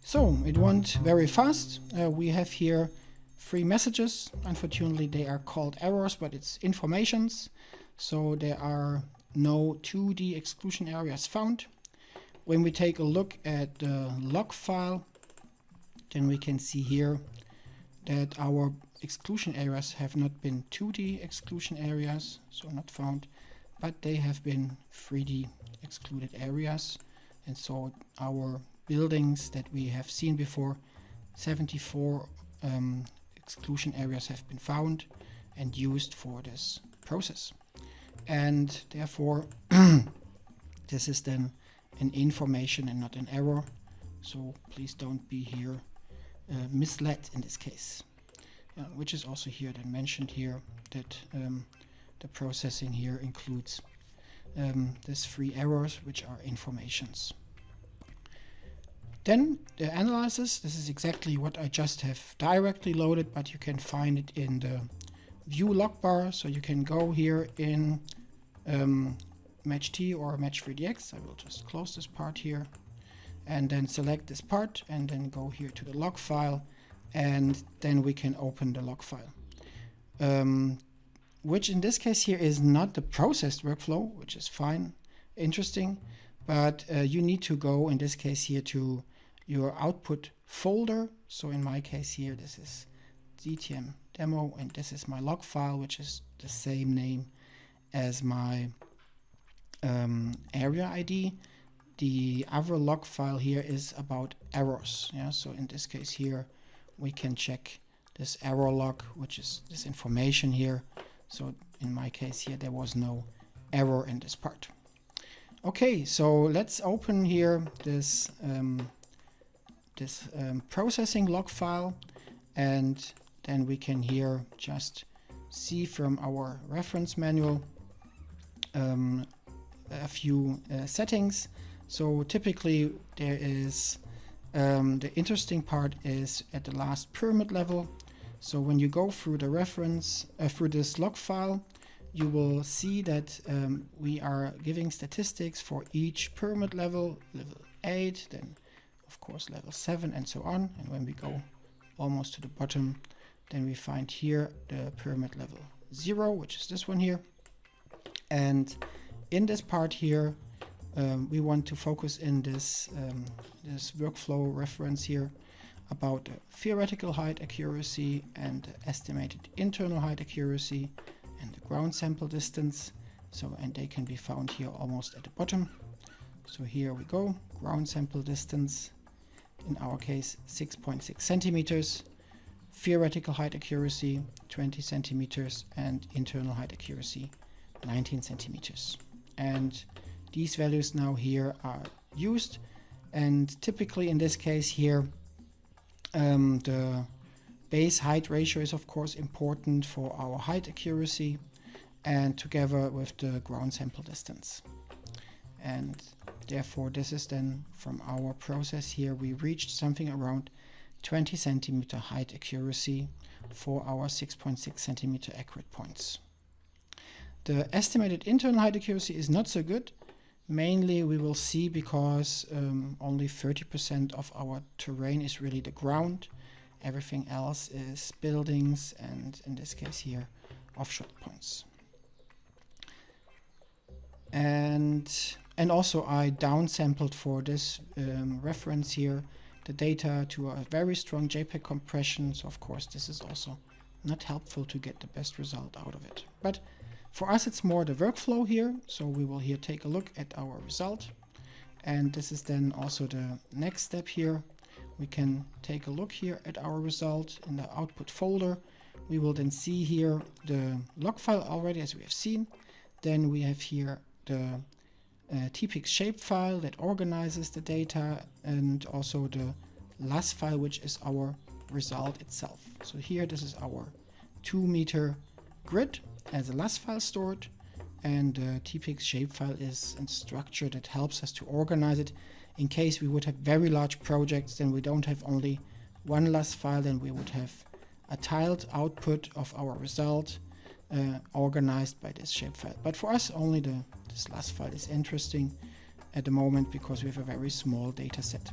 So it went very fast. We have here 3 messages. Unfortunately, they are called errors, but it's informations. So there are no 2D exclusion areas found. When we take a look at the log file, then we can see here that our exclusion areas have not been 2D exclusion areas, so not found, but they have been 3D excluded areas. And so our buildings that we have seen before, 74 exclusion areas have been found and used for this process. And therefore, this is then an information and not an error. So please don't be here misled in this case. Which is also here then mentioned here that the processing here includes these 3 errors, which are informations. Then the analysis, this is exactly what I just have directly loaded, but you can find it in the view logbar. So you can go here in match-t or match3dx. I will just close this part here and then select this part and then go here to the log file, and then we can open the log file. Which in this case here is not the processed workflow, which is fine, interesting, but you need to go in this case here to your output folder. So in my case here, this is DTM demo, and this is my log file, which is the same name as my area ID. The other log file here is about errors. Yeah, so in this case here, we can check this error log, which is this information here. So in my case here, there was no error in this part. Okay, so let's open here this processing log file, and then we can here just see from our reference manual a few settings. So typically there is the interesting part is at the last pyramid level. So when you go through the reference through this log file, you will see that we are giving statistics for each pyramid level, level 8, then of course level 7 and so on. And when we go almost to the bottom, then we find here the pyramid level 0, which is this one here. And in this part here, we want to focus in this workflow reference here about the theoretical height accuracy and the estimated internal height accuracy and the ground sample distance. So, and they can be found here almost at the bottom. So here we go, ground sample distance, in our case 6.6 centimeters, theoretical height accuracy 20 centimeters, and internal height accuracy 19 centimeters. And these values now here are used, and typically in this case here the base height ratio is of course important for our height accuracy, and together with the ground sample distance. And therefore this is then from our process here, we reached something around 20 centimeter height accuracy for our 6.6 centimeter accurate points. The estimated internal height accuracy is not so good. Mainly we will see because only 30% of our terrain is really the ground. Everything else is buildings, and in this case here, offshore points. And also I downsampled for this reference here the data to a very strong JPEG compression. So of course this is also not helpful to get the best result out of it. But for us it's more the workflow here. So we will here take a look at our result. And this is then also the next step here. We can take a look here at our result in the output folder. We will then see here the log file already, as we have seen. Then we have here the tpix shapefile that organizes the data, and also the LAS file, which is our result itself. So here this is our 2 meter grid as a LAS file stored, and the tpix shapefile is a structure that helps us to organize it. In case we would have very large projects, then we don't have only one LAS file, then we would have a tiled output of our result organized by this shapefile. But for us, only this LAS file is interesting at the moment because we have a very small data set.